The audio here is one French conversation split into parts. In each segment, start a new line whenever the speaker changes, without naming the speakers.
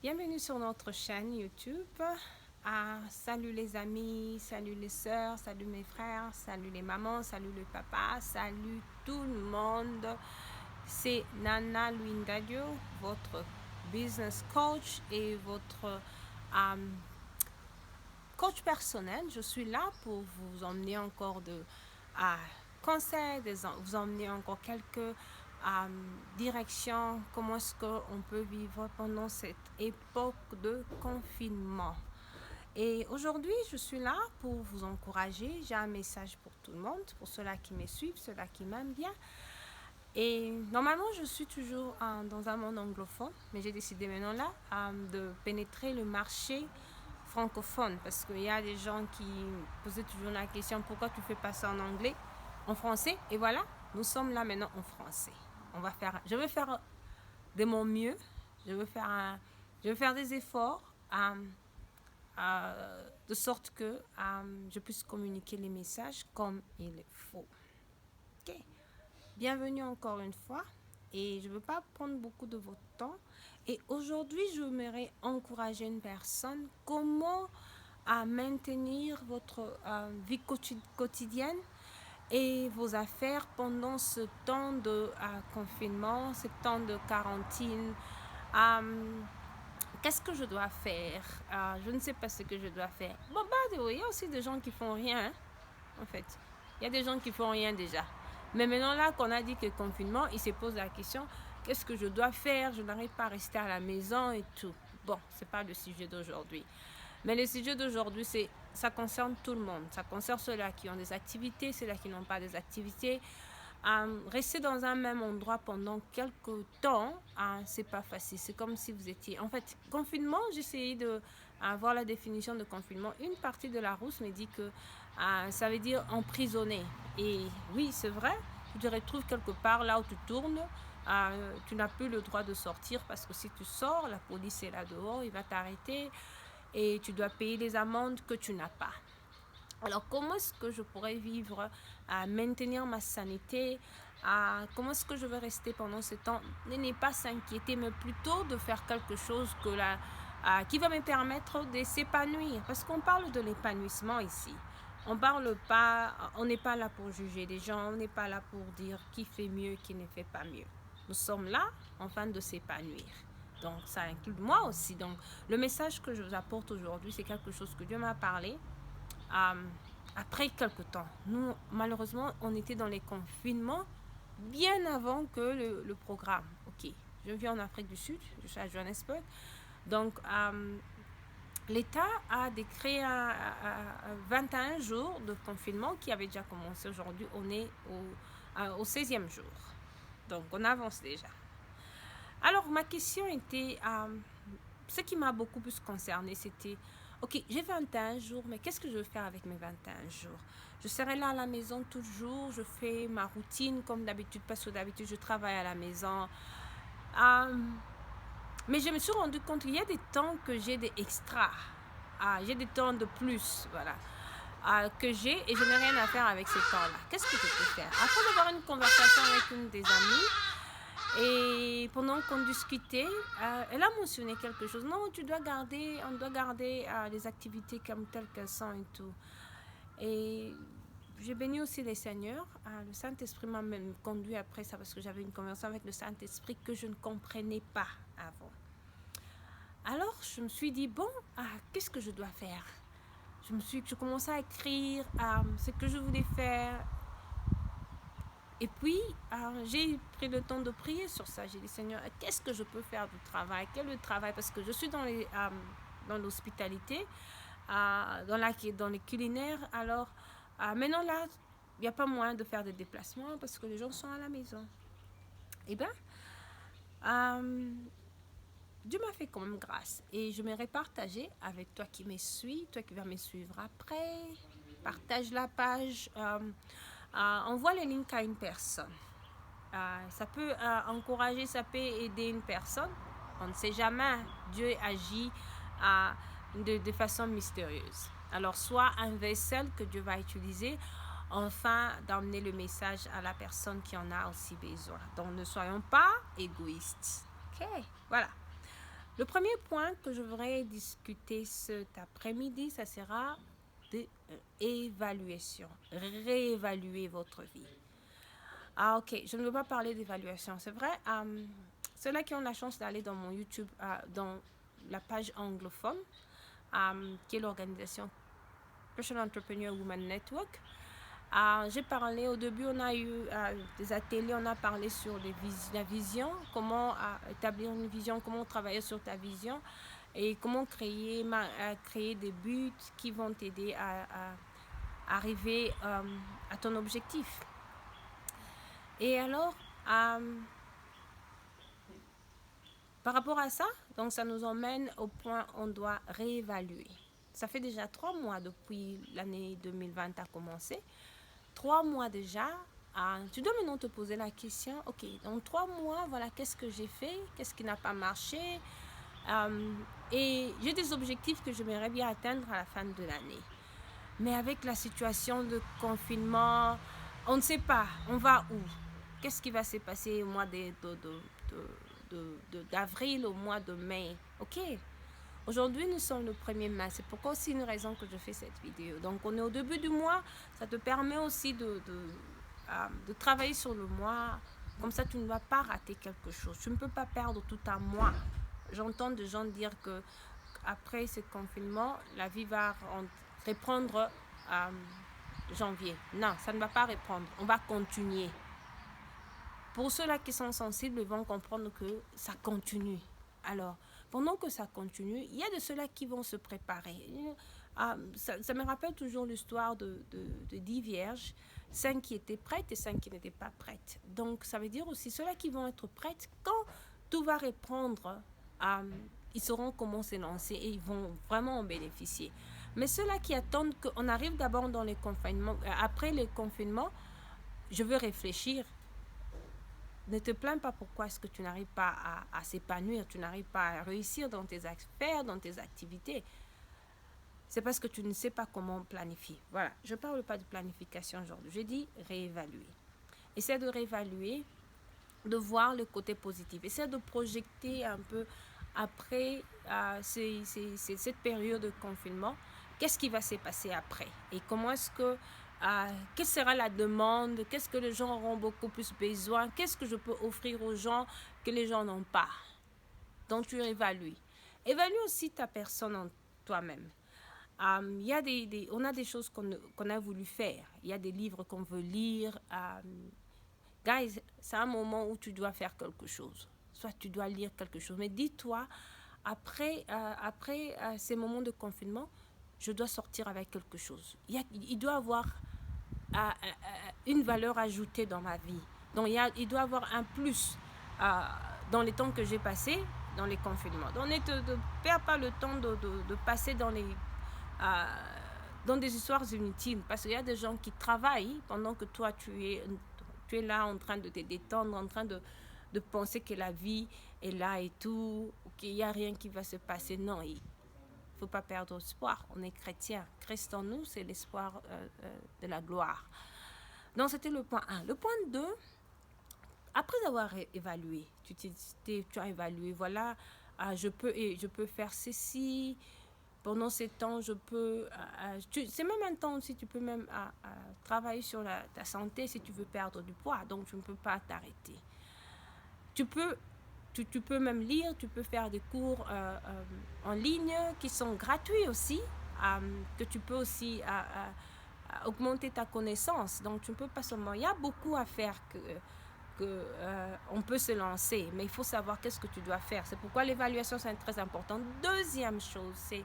Bienvenue sur notre chaîne YouTube. Salut les amis, salut les sœurs, salut mes frères, salut les mamans, salut le papa, salut tout le monde. C'est Nana Luindadio, votre business coach et votre coach personnel. Je suis là pour vous emmener encore de conseils, vous emmener encore quelques directions, comment est-ce qu'on peut vivre pendant cette époque de confinement. Et aujourd'hui, je suis là pour vous encourager. J'ai un message pour tout le monde, pour ceux-là qui me suivent, ceux-là qui m'aiment bien. Et normalement, je suis toujours dans un monde anglophone, mais j'ai décidé maintenant là de pénétrer le marché francophone parce qu'il y a des gens qui posaient toujours la question pourquoi tu fais pas ça en anglais, en français. Et voilà, nous sommes là maintenant en français. Je vais faire de mon mieux, je vais faire des efforts de sorte que je puisse communiquer les messages comme il faut. Ok. Bienvenue encore une fois et je ne veux pas prendre beaucoup de votre temps. Et aujourd'hui, je voudrais encourager une personne comment maintenir votre vie quotidienne et vos affaires pendant ce temps de confinement, ce temps de quarantaine. Qu'est-ce que je dois faire? Je ne sais pas ce que je dois faire. Bon, il y a aussi des gens qui font rien, hein, en fait. Il y a des gens qui font rien déjà. Mais maintenant là qu'on a dit que confinement, ils se posent la question, qu'est-ce que je dois faire? Je n'arrive pas à rester à la maison et tout. Bon, c'est pas le sujet d'aujourd'hui. Mais le sujet d'aujourd'hui, ça concerne tout le monde. Ça concerne ceux-là qui ont des activités, ceux-là qui n'ont pas des activités. Rester dans un même endroit pendant quelques temps, c'est pas facile. C'est comme si vous étiez... En fait, confinement, j'ai essayé de voir la définition de confinement. Une partie de la rousse me dit que ça veut dire emprisonné. Et oui, c'est vrai, tu te retrouves quelque part là où tu tournes. Tu n'as plus le droit de sortir parce que si tu sors, la police est là dehors, il va t'arrêter et tu dois payer les amendes que tu n'as pas. Alors, comment est-ce que je pourrais vivre, maintenir ma sanité, comment est-ce que je vais rester pendant ce temps? Ne pas s'inquiéter, mais plutôt de faire quelque chose qui va me permettre de s'épanouir. Parce qu'on parle de l'épanouissement ici. On n'est pas là pour juger les gens, on n'est pas là pour dire qui fait mieux, qui ne fait pas mieux. Nous sommes là, afin de s'épanouir. Donc, ça inclut moi aussi. Donc, le message que je vous apporte aujourd'hui, c'est quelque chose que Dieu m'a parlé. Après quelques temps, nous, malheureusement, on était dans les confinements bien avant que le programme. Ok, je vis en Afrique du Sud, je suis à Johannesburg. Donc, l'État a décrété 21 jours de confinement qui avait déjà commencé aujourd'hui. On est au 16e jour. Donc, on avance déjà. Alors, ma question était, ce qui m'a beaucoup plus concernée, c'était, ok, j'ai 21 jours, mais qu'est-ce que je vais faire avec mes 21 jours? Je serai là à la maison toujours, je fais ma routine comme d'habitude, parce que d'habitude, je travaille à la maison. Mais je me suis rendu compte qu'il y a des temps que j'ai des extras. J'ai des temps de plus, voilà, que j'ai et je n'ai rien à faire avec ces temps-là. Qu'est-ce que je peux faire? Après d'avoir une conversation avec une des amies, et pendant qu'on discutait, elle a mentionné quelque chose. Non, on doit garder les activités comme telles qu'elles sont et tout. Et j'ai béni aussi les seigneurs. Le Saint-Esprit m'a même conduit après ça parce que j'avais une conversation avec le Saint-Esprit que je ne comprenais pas avant. Alors, je me suis dit, bon, qu'est-ce que je dois faire? Je commençais à écrire ce que je voulais faire. Et puis, j'ai pris le temps de prier sur ça. J'ai dit, Seigneur, qu'est-ce que je peux faire du travail? Quel est le travail? Parce que je suis dans l'hospitalité, dans les culinaires. Alors, maintenant là, il n'y a pas moyen de faire des déplacements parce que les gens sont à la maison. Eh bien, Dieu m'a fait quand même grâce. Et je m'aimerais partager avec toi qui me suis, toi qui vas me suivre après. Partage la page. Envoie les links à une personne. Ça peut encourager, ça peut aider une personne. On ne sait jamais. Dieu agit de façon mystérieuse. Alors, soit un vaisselle que Dieu va utiliser, enfin d'emmener le message à la personne qui en a aussi besoin. Donc, ne soyons pas égoïstes. Ok, voilà. Le premier point que je voudrais discuter cet après-midi, ça sera d'évaluation. Réévaluer votre vie. Ah ok, je ne veux pas parler d'évaluation. C'est vrai, ceux-là qui ont la chance d'aller dans mon YouTube, dans la page anglophone, qui est l'organisation Personal Entrepreneur Women Network, j'ai parlé, au début on a eu des ateliers, on a parlé sur la vision, comment établir une vision, comment travailler sur ta vision et comment créer des buts qui vont t'aider à arriver à ton objectif. Et alors, par rapport à ça, donc ça nous emmène au point où on doit réévaluer. Ça fait déjà 3 mois depuis l'année 2020 a commencé. 3 mois déjà, tu dois maintenant te poser la question, ok, dans 3 mois, voilà, qu'est-ce que j'ai fait, qu'est-ce qui n'a pas marché, et j'ai des objectifs que j'aimerais bien atteindre à la fin de l'année. Mais avec la situation de confinement, on ne sait pas, on va où? Qu'est-ce qui va se passer au mois d'avril, au mois de mai? Ok, aujourd'hui nous sommes le 1er mai, c'est pourquoi aussi une raison que je fais cette vidéo. Donc on est au début du mois, ça te permet aussi de travailler sur le mois, comme ça tu ne vas pas rater quelque chose. Tu ne peux pas perdre tout un mois. J'entends des gens dire que après ce confinement, la vie va reprendre janvier. Non, ça ne va pas reprendre, on va continuer. Pour ceux-là qui sont sensibles, ils vont comprendre que ça continue. Alors, pendant que ça continue, il y a de ceux-là qui vont se préparer. Ça me rappelle toujours l'histoire de 10 vierges, 5 qui étaient prêtes et 5 qui n'étaient pas prêtes. Donc, ça veut dire aussi ceux-là qui vont être prêtes, quand tout va reprendre, ils sauront comment se lancer et ils vont vraiment en bénéficier. Mais ceux-là qui attendent qu'on arrive d'abord dans les confinements, après les confinements, je veux réfléchir. Ne te plains pas pourquoi est-ce que tu n'arrives pas à s'épanouir, tu n'arrives pas à réussir dans tes affaires, dans tes activités. C'est parce que tu ne sais pas comment planifier. Voilà, je ne parle pas de planification aujourd'hui, je dis réévaluer. Essaie de réévaluer, de voir le côté positif. Essaie de projeter un peu après cette période de confinement, qu'est-ce qui va se passer après et comment est-ce que quelle sera la demande, qu'est-ce que les gens auront beaucoup plus besoin, qu'est-ce que je peux offrir aux gens que les gens n'ont pas. Donc tu évalues. Évalue aussi ta personne en toi-même. On a des choses qu'on a voulu faire. Il y a des livres qu'on veut lire. Guys, c'est un moment où tu dois faire quelque chose. Soit tu dois lire quelque chose. Mais dis-toi, après ces moments de confinement, je dois sortir avec quelque chose. Il doit avoir une valeur ajoutée dans ma vie. Donc, il doit avoir un plus dans les temps que j'ai passés dans les confinements. Donc, ne perds pas le temps de passer dans des histoires inutiles. Parce qu'il y a des gens qui travaillent pendant que toi, tu es là en train de te détendre, en train de penser que la vie est là et tout, qu'il n'y a rien qui va se passer. Non, il ne faut pas perdre espoir. On est chrétien. Christ en nous, c'est l'espoir de la gloire. Donc, c'était le point 1. Le point 2, après avoir évalué, tu as évalué, voilà, je peux faire ceci. Pendant ces temps, je peux... c'est même un temps aussi, tu peux même travailler sur ta santé si tu veux perdre du poids. Donc, tu ne peux pas t'arrêter. Tu peux même lire, tu peux faire des cours en ligne qui sont gratuits aussi, que tu peux aussi augmenter ta connaissance. Donc, tu ne peux pas seulement... Il y a beaucoup à faire on peut se lancer, mais il faut savoir qu'est-ce que tu dois faire. C'est pourquoi l'évaluation, c'est très important. Deuxième chose, c'est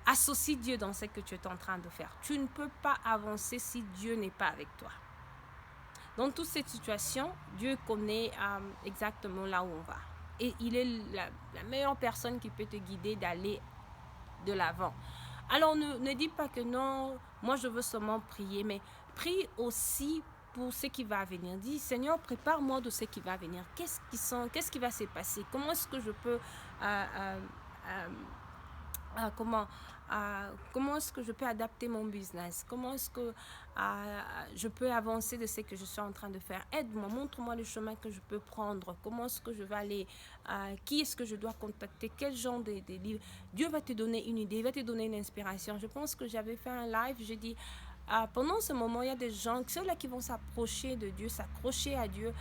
associe Dieu dans ce que tu es en train de faire. Tu ne peux pas avancer si Dieu n'est pas avec toi. Dans toute cette situation, Dieu connaît exactement là où on va. Et il est la meilleure personne qui peut te guider d'aller de l'avant. Alors, ne dis pas que non, moi je veux seulement prier, mais prie aussi pour ce qui va venir. Dis, Seigneur, prépare-moi de ce qui va venir. Qu'est-ce qui va se passer? Comment est-ce que je peux comment est-ce que je peux adapter mon business, comment est-ce que je peux avancer de ce que je suis en train de faire. Aide-moi, montre-moi le chemin que je peux prendre, comment est-ce que je vais aller, qui est-ce que je dois contacter, quel genre de livres. Dieu va te donner une idée, il va te donner une inspiration. Je pense que j'avais fait un live, j'ai dit, pendant ce moment, il y a des gens, ceux-là qui vont s'approcher de Dieu, s'accrocher à Dieu.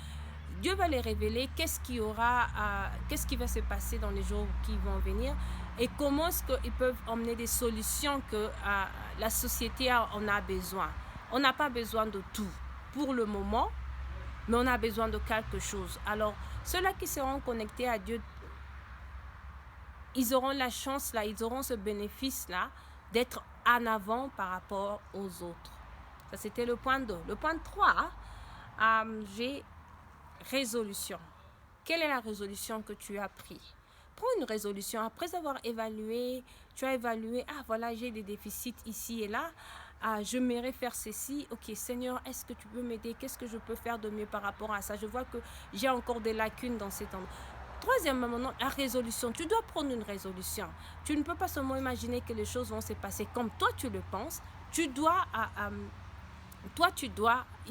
Dieu va les révéler qu'est-ce qui va se passer dans les jours qui vont venir et comment est-ce qu'ils peuvent emmener des solutions que la société en a besoin. On n'a pas besoin de tout pour le moment, mais on a besoin de quelque chose. Alors, ceux-là qui seront connectés à Dieu, ils auront la chance, là, ils auront ce bénéfice-là d'être en avant par rapport aux autres. Ça, c'était le point 2. Le point 3, j'ai résolution. Quelle est la résolution que tu as prise? Prends une résolution. Après avoir évalué, tu as évalué, voilà, j'ai des déficits ici et là. Je m'aimerais faire ceci. Ok, Seigneur, est-ce que tu peux m'aider? Qu'est-ce que je peux faire de mieux par rapport à ça? Je vois que j'ai encore des lacunes dans cet endroit. Troisièmement, maintenant, la résolution. Tu dois prendre une résolution. Tu ne peux pas seulement imaginer que les choses vont se passer comme toi tu le penses. Tu dois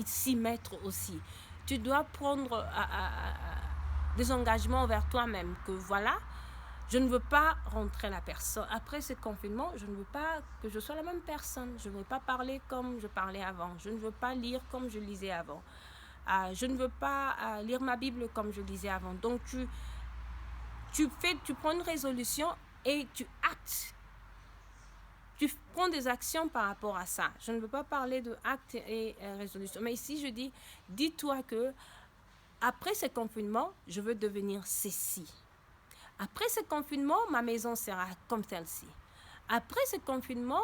s'y mettre aussi. Tu dois prendre des engagements envers toi-même. Que voilà, je ne veux pas rentrer la personne. Après ce confinement, je ne veux pas que je sois la même personne. Je ne veux pas parler comme je parlais avant. Je ne veux pas lire comme je lisais avant. Je ne veux pas lire ma Bible comme je lisais avant. Donc, tu prends une résolution et tu actes. Tu prends des actions par rapport à ça. Je ne veux pas parler de actes et résolution. Mais ici, je dis, dis-toi que après ce confinement, je veux devenir ceci. Après ce confinement, ma maison sera comme celle-ci. Après ce confinement,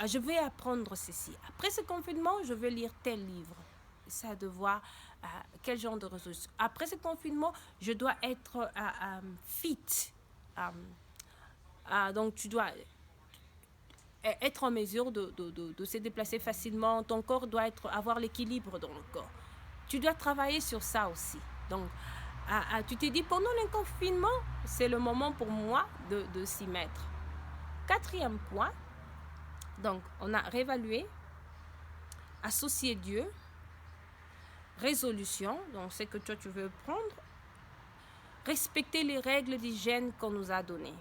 je vais apprendre ceci. Après ce confinement, je vais lire tel livre. Ça de voir quel genre de résolution. Après ce confinement, je dois être fit. Donc, tu dois être en mesure de se déplacer facilement. Ton corps doit avoir l'équilibre dans le corps. Tu dois travailler sur ça aussi. Donc, tu t'es dit, pendant le confinement, c'est le moment pour moi de s'y mettre. Quatrième point, donc, on a réévalué, associer Dieu, résolution, donc c'est que toi tu veux prendre, respecter les règles d'hygiène qu'on nous a données.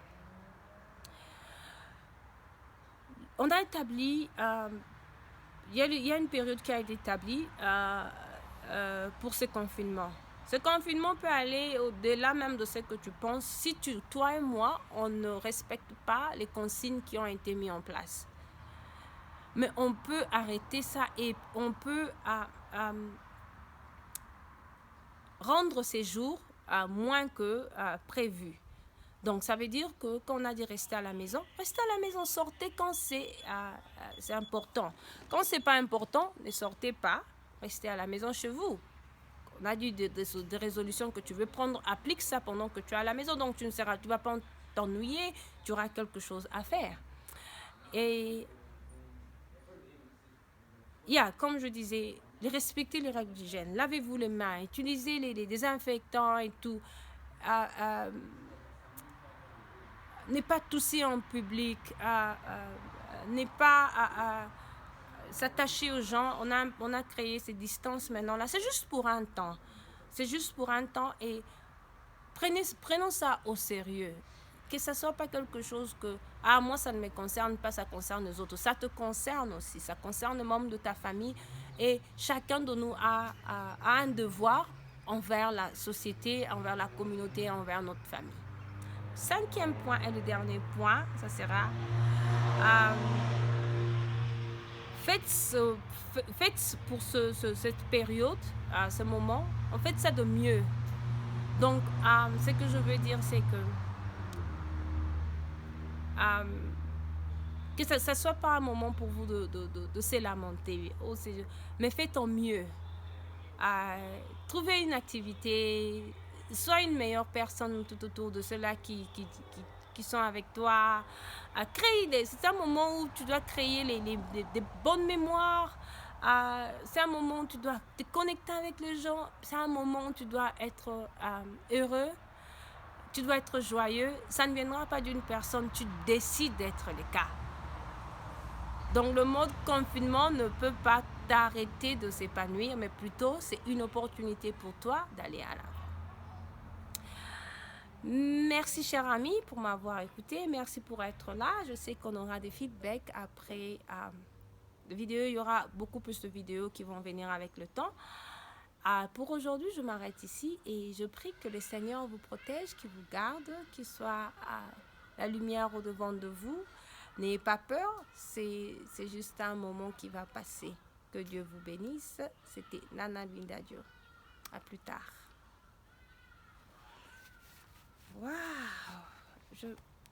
On a établi, il y a une période qui a été établie pour ce confinement. Ce confinement peut aller au-delà même de ce que tu penses si toi et moi, on ne respecte pas les consignes qui ont été mises en place. Mais on peut arrêter ça et on peut rendre ces jours moins que prévu. Donc, ça veut dire que quand on a dit rester à la maison, restez à la maison, sortez quand c'est important. Quand ce n'est pas important, ne sortez pas, restez à la maison chez vous. On a dit des résolutions que tu veux prendre, applique ça pendant que tu es à la maison. Donc, tu ne vas pas t'ennuyer, tu auras quelque chose à faire. Et, comme je disais, respectez les règles d'hygiène, lavez-vous les mains, utilisez les désinfectants et tout. Ne pas tousser en public, ne pas s'attacher aux gens. On a créé ces distances maintenant là. C'est juste pour un temps. C'est juste pour un temps et prenons ça au sérieux. Que ça ne soit pas quelque chose que moi ça ne me concerne pas, ça concerne les autres. Ça te concerne aussi, ça concerne les membres de ta famille et chacun de nous a un devoir envers la société, envers la communauté, envers notre famille. Cinquième point et le dernier point, ça sera faites pour cette période, ce moment, en fait ça de mieux. Donc, ce que je veux dire, c'est que ça ne soit pas un moment pour vous de se lamenter, mais faites en mieux. Trouvez une activité, sois une meilleure personne tout autour de ceux-là qui sont avec toi. C'est un moment où tu dois créer des bonnes mémoires. C'est un moment où tu dois te connecter avec les gens. C'est un moment où tu dois être heureux. Tu dois être joyeux. Ça ne viendra pas d'une personne. Tu décides d'être le cas. Donc le mode confinement ne peut pas t'arrêter de s'épanouir, mais plutôt c'est une opportunité pour toi d'aller à l'avant. Merci cher ami pour m'avoir écouté. Merci pour être là. Je sais qu'on aura des feedbacks après la vidéo. Il y aura beaucoup plus de vidéos qui vont venir avec le temps. Pour aujourd'hui, je m'arrête ici et je prie que le Seigneur vous protège, qu'il vous garde, qu'il soit la lumière au devant de vous. N'ayez pas peur, c'est juste un moment qui va passer. Que Dieu vous bénisse. C'était Nana Bindadio. À plus tard. Waouh!